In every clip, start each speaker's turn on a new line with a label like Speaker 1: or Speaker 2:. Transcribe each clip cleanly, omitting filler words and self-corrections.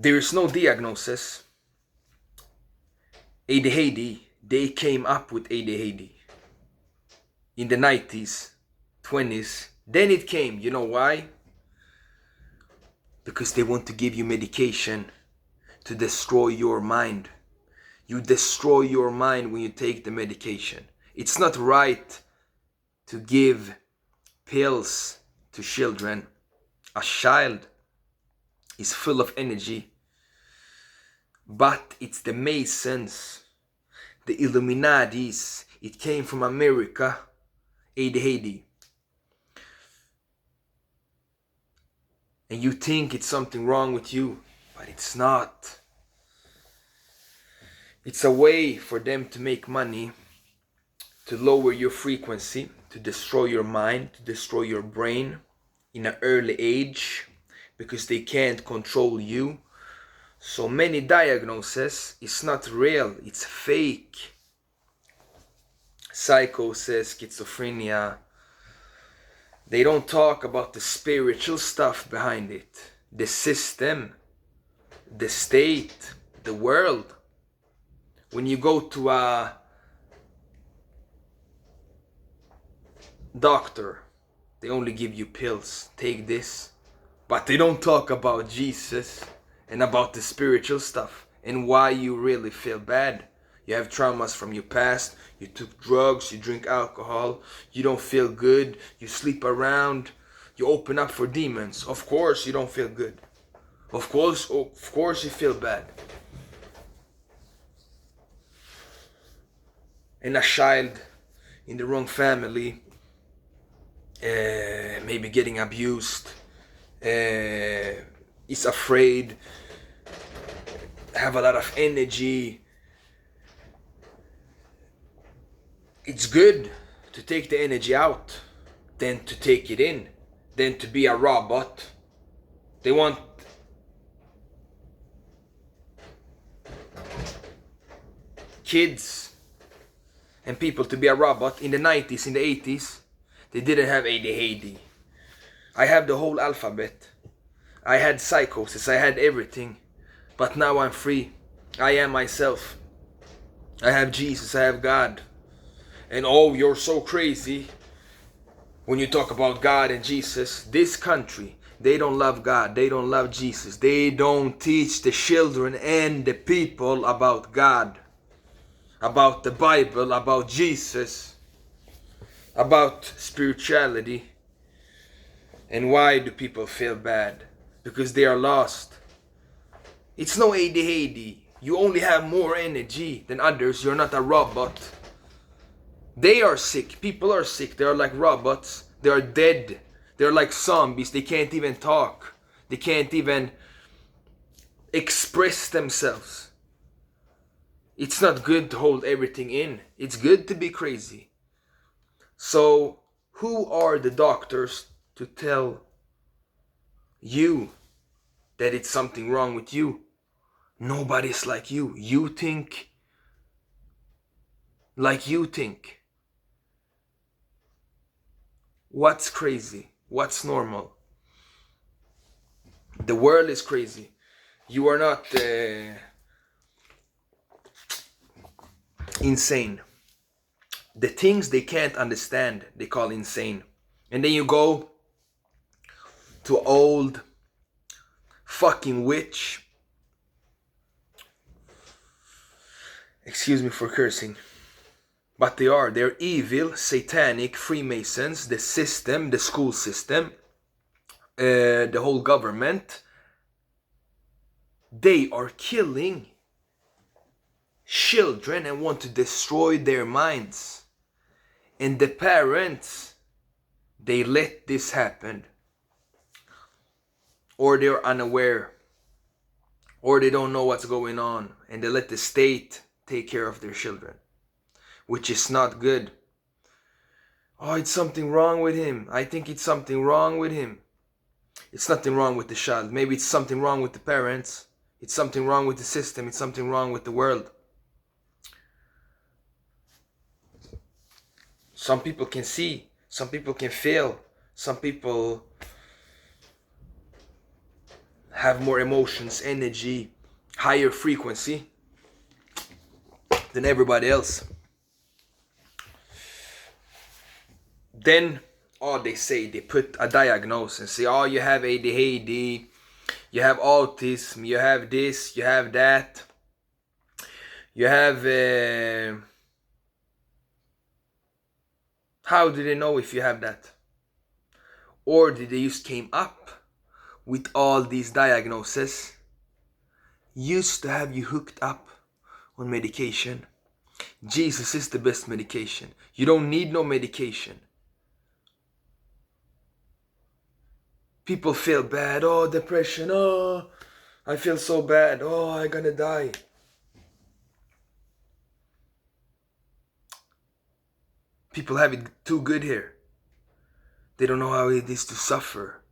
Speaker 1: There is no diagnosis. Adhd, they came up with Adhd in the 90s, 20s. Then it came, you know why? Because they want to give you medication to destroy your mind. You destroy your mind when you take the medication. It's not right to give pills to children. A child is full of energy, but it's the Masons, the Illuminatis. It came from America, Adhd. And you think it's something wrong with you, but it's not. It's a way for them to make money, to lower your frequency, to destroy your mind, to destroy your brain in an early age, because they can't control you. So many diagnoses is not real, it's fake. Psychosis, schizophrenia. They don't talk about the spiritual stuff behind it. The system, the state, the world. When you go to a doctor, they only give you pills. Take this. But they don't talk about Jesus and about the spiritual stuff and why you really feel bad. You have traumas from your past, you took drugs, you drink alcohol, you don't feel good, you sleep around, you open up for demons. Of course you don't feel good. Of course you feel bad. And a child in the wrong family, maybe getting abused, is afraid, have a lot of energy. It's good to take the energy out than to take it in, than to be a robot. They want kids and people to be a robot. In the 90s, in the 80s, they didn't have ADHD. I have the whole alphabet. I had psychosis, I had everything. But now I'm free. I am myself. I have Jesus, I have God. And oh, you're so crazy when you talk about God and Jesus. This country, they don't love God, they don't love Jesus. They don't teach the children and the people about God, about the Bible, about Jesus, about spirituality. And why do people feel bad? Because they are lost. It's no ADHD. You only have more energy than others. You're not a robot. They are sick. People are sick. They are like robots. They are dead. They're like zombies. They can't even talk. They can't even express themselves. It's not good to hold everything in. It's good to be crazy. So, who are the doctors to tell you that it's something wrong with you? Nobody's like you. You think like you think. What's crazy? What's normal? The world is crazy. You are not insane. The things they can't understand, they call insane. And then you go to old fucking witch. Excuse me for cursing. But they're evil, satanic, Freemasons, the system, the school system, the whole government. They are killing children and want to destroy their minds. And the parents, they let this happen. Or they're unaware. Or they don't know what's going on. And they let the state take care of their children. Which is not good. Oh, it's something wrong with him. I think it's something wrong with him. It's nothing wrong with the child. Maybe it's something wrong with the parents. It's something wrong with the system. It's something wrong with the world. Some people can see. Some people can feel. Some people have more emotions, energy, higher frequency than everybody else. Then they say, they put a diagnosis and say, oh, you have ADHD, you have autism, you have this, you have that, you have how do they know if you have that? Or did they just came up with all these diagnoses used to have you hooked up on medication? Jesus is the best medication. You don't need no medication. People feel bad. Oh, depression. Oh, I feel so bad. Oh, I'm gonna die. People have it too good here. They don't know how it is to suffer.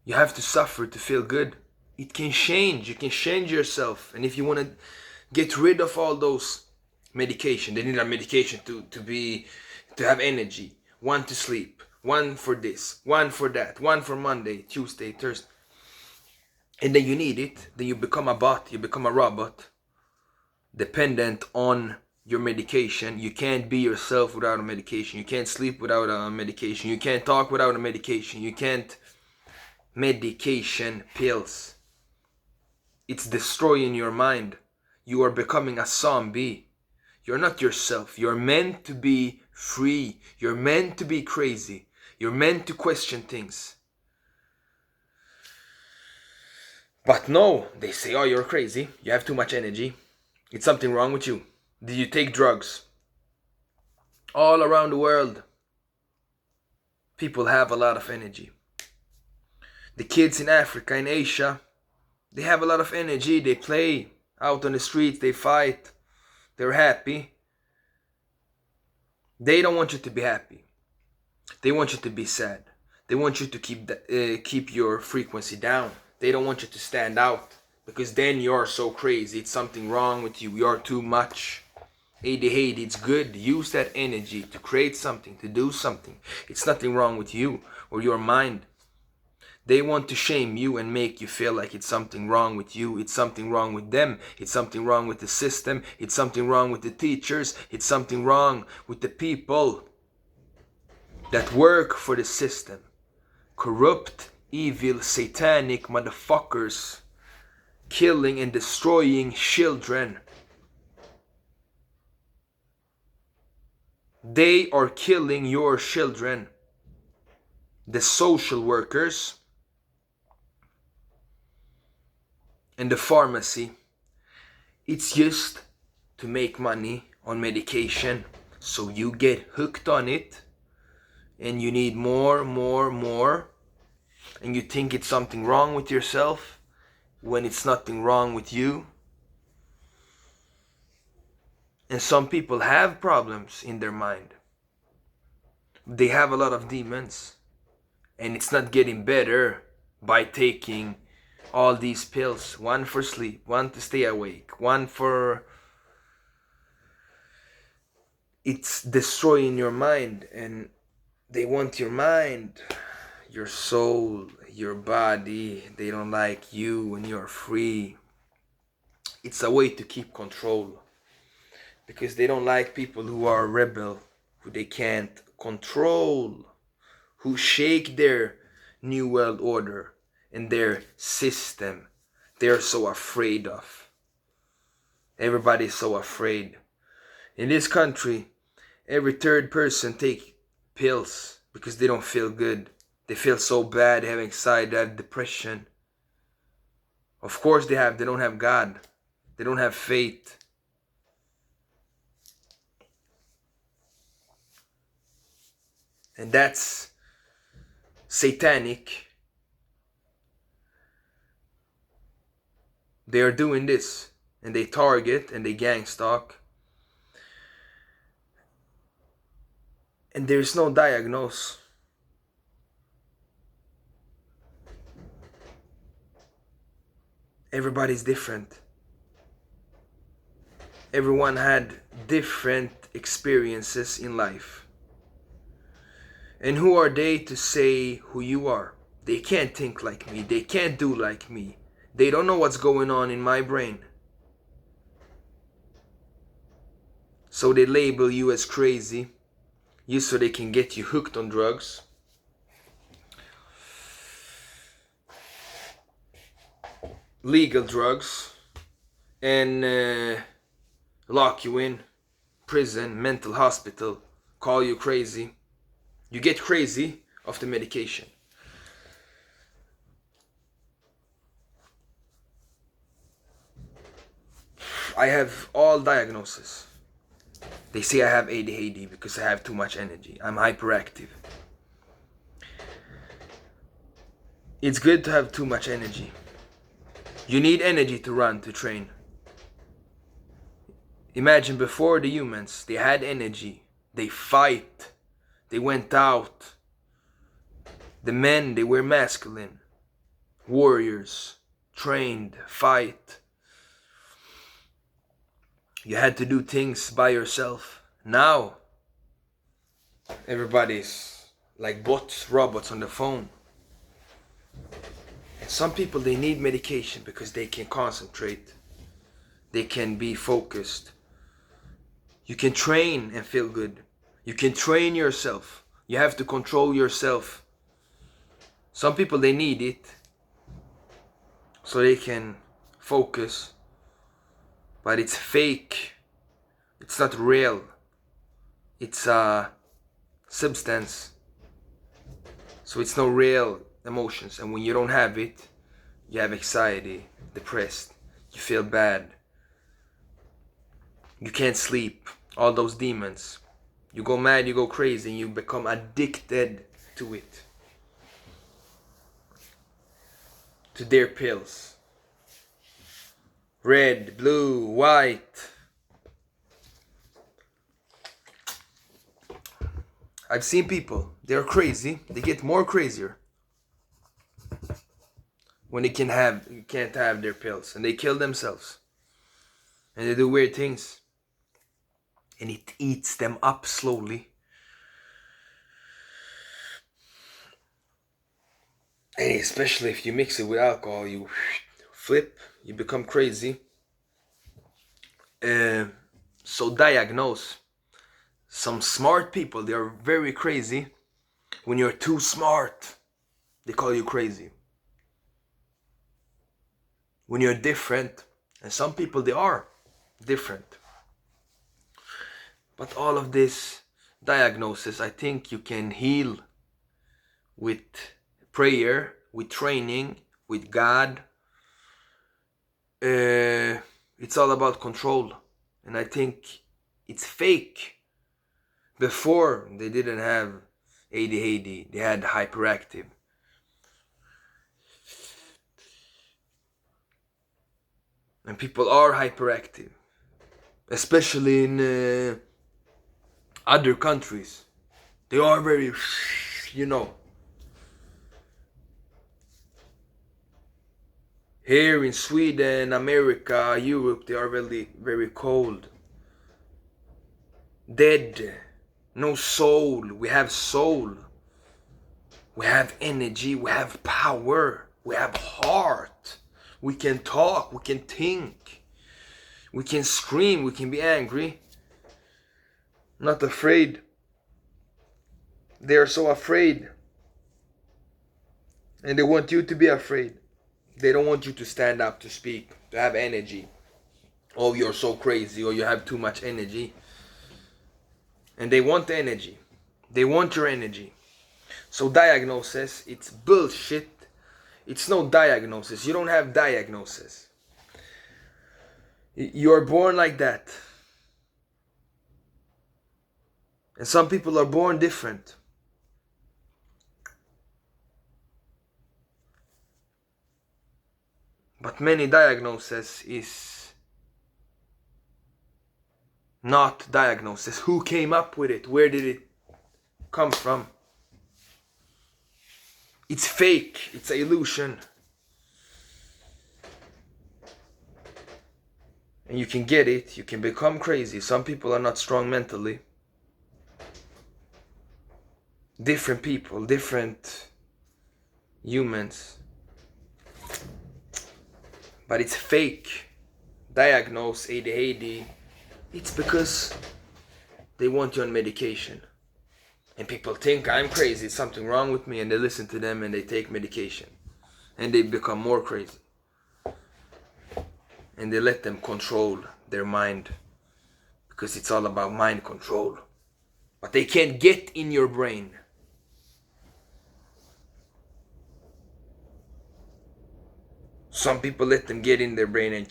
Speaker 1: You have to suffer to feel good. It can change. You can change yourself. And if you want to get rid of all those medication, they need a medication to have energy. One to sleep, one for this, one for that, one for Monday, Tuesday, Thursday. And then you need it. Then you become a bot. You become a robot, dependent on your medication. You can't be yourself without a medication. You can't sleep without a medication. You can't talk without a medication. You can't. Medication, pills. It's destroying your mind. You are becoming a zombie. You're not yourself. You're meant to be free. You're meant to be crazy. You're meant to question things. But no, they say, oh, you're crazy. You have too much energy. It's something wrong with you. Did you take drugs? All around the world, people have a lot of energy. The kids in Africa, in Asia, they have a lot of energy. They play out on the streets. They fight. They're happy. They don't want you to be happy. They want you to be sad. They want you to keep your frequency down. They don't want you to stand out, because then you're so crazy. It's something wrong with you. You're too much. Adhd, it's good. Use that energy to create something, to do something. It's nothing wrong with you or your mind. They want to shame you and make you feel like it's something wrong with you. It's something wrong with them. It's something wrong with the system. It's something wrong with the teachers. It's something wrong with the people that work for the system. Corrupt, evil, satanic motherfuckers killing and destroying children. They are killing your children. The social workers and the pharmacy, it's just to make money on medication. So you get hooked on it and you need more. And you think it's something wrong with yourself when it's nothing wrong with you. And some people have problems in their mind. They have a lot of demons. And it's not getting better by taking all these pills. One for sleep, one to stay awake, one for... It's destroying your mind, and they want your mind, your soul, your body. They don't like you when you're free. It's a way to keep control, because they don't like people who are rebel, who they can't control, who shake their new world order and their system. They're so afraid of. Everybody's so afraid. In this country, every third person take pills because they don't feel good. They feel so bad, they have anxiety, they have depression. Of course they don't have God. They don't have faith. And that's satanic. They are doing this, and they target and they gang stalk. And there's no diagnose. Everybody's different. Everyone had different experiences in life. And who are they to say who you are? They can't think like me. They can't do like me. They don't know what's going on in my brain. So they label you as crazy, just so they can get you hooked on drugs. Legal drugs. And lock you in prison, mental hospital, call you crazy. You get crazy of the medication. I have all diagnoses. They say I have ADHD because I have too much energy. I'm hyperactive. It's good to have too much energy. You need energy to run, to train. Imagine before the humans, they had energy. They fight. They went out. The men, they were masculine. Warriors. Trained. Fight. You had to do things by yourself. Now, everybody's like bots, robots on the phone. And some people, they need medication because they can concentrate. They can be focused. You can train and feel good. You can train yourself. You have to control yourself. Some people, they need it so they can focus. But it's fake. It's not real. It's a substance. So it's no real emotions. And when you don't have it, you have anxiety, depressed. You feel bad. You can't sleep. All those demons. You go mad, you go crazy, and you become addicted to it. To their pills. Red, blue, white. I've seen people, they're crazy. They get more crazier when they can't have their pills, and they kill themselves. And they do weird things. And it eats them up slowly. And especially if you mix it with alcohol, you flip, you become crazy. So diagnose. Some smart people, they are very crazy. When you're too smart, they call you crazy. When you're different, and some people, they are different. But all of this diagnosis, I think you can heal with prayer, with training, with God. It's all about control. And I think it's fake. Before, they didn't have ADHD, they had hyperactive. And people are hyperactive, especially in other countries. They are very, Here in Sweden, America, Europe, they are very, very cold. Dead. No soul. We have soul. We have energy. We have power. We have heart. We can talk. We can think. We can scream. We can be angry. Not afraid. They are so afraid. And they want you to be afraid. They don't want you to stand up, to speak, to have energy. Oh, you're so crazy, or you have too much energy. And they want the energy. They want your energy. So diagnosis, it's bullshit. It's no diagnosis. You don't have diagnosis. You're born like that. And some people are born different. But many diagnoses is not diagnosis. Who came up with it? Where did it come from? It's fake. It's an illusion. And you can get it. You can become crazy. Some people are not strong mentally. Different people, different humans. But it's fake. Diagnose ADHD. It's because they want you on medication. And people think I'm crazy, something wrong with me, and they listen to them and they take medication. And they become more crazy. And they let them control their mind. Because it's all about mind control. But they can't get in your brain. Some people let them get in their brain and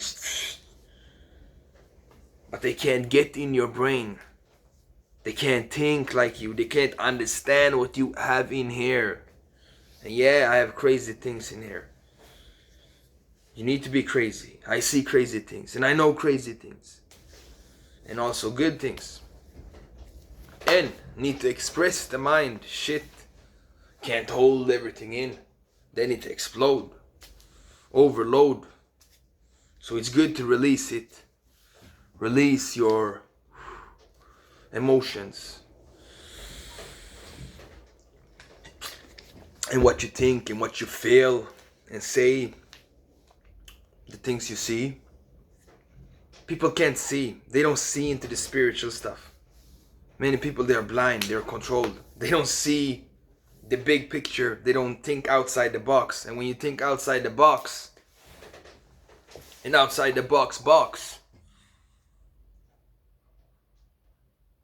Speaker 1: but they can't get in your brain. They can't think like you. They can't understand what you have in here. And yeah, I have crazy things in here. You need to be crazy. I see crazy things. And I know crazy things. And also good things. And need to express the mind. Shit. Can't hold everything in. They need to explode. Overload. So it's good to release it. Release your emotions. And what you think and what you feel. And say the things you see. People can't see. They don't see into the spiritual stuff. Many people, they are blind. They're controlled. They don't see the big picture. They don't think outside the box. And when you think outside the box, and outside the box,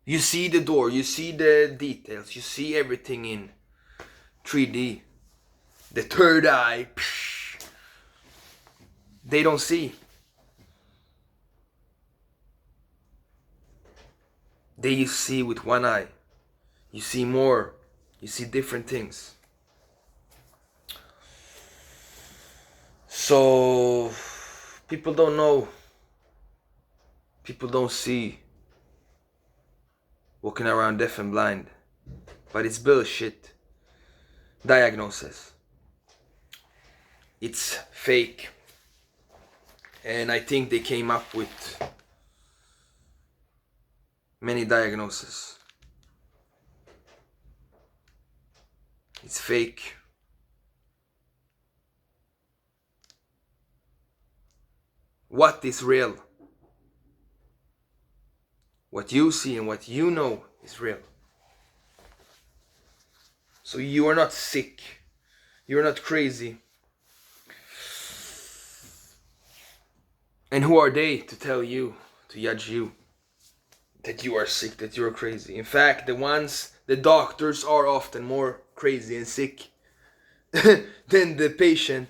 Speaker 1: you see the door, you see the details, you see everything in 3D. The third eye, they don't see. They see with one eye. You see more. You see different things. So people don't know. People don't see. Walking around deaf and blind. But it's bullshit. Diagnosis. It's fake. And I think they came up with many diagnoses. It's fake. What is real? What you see and what you know is real. So you are not sick. You are not crazy. And who are they to tell you, to judge you, that you are sick, that you are crazy? In fact, the doctors are often more crazy and sick than the patient.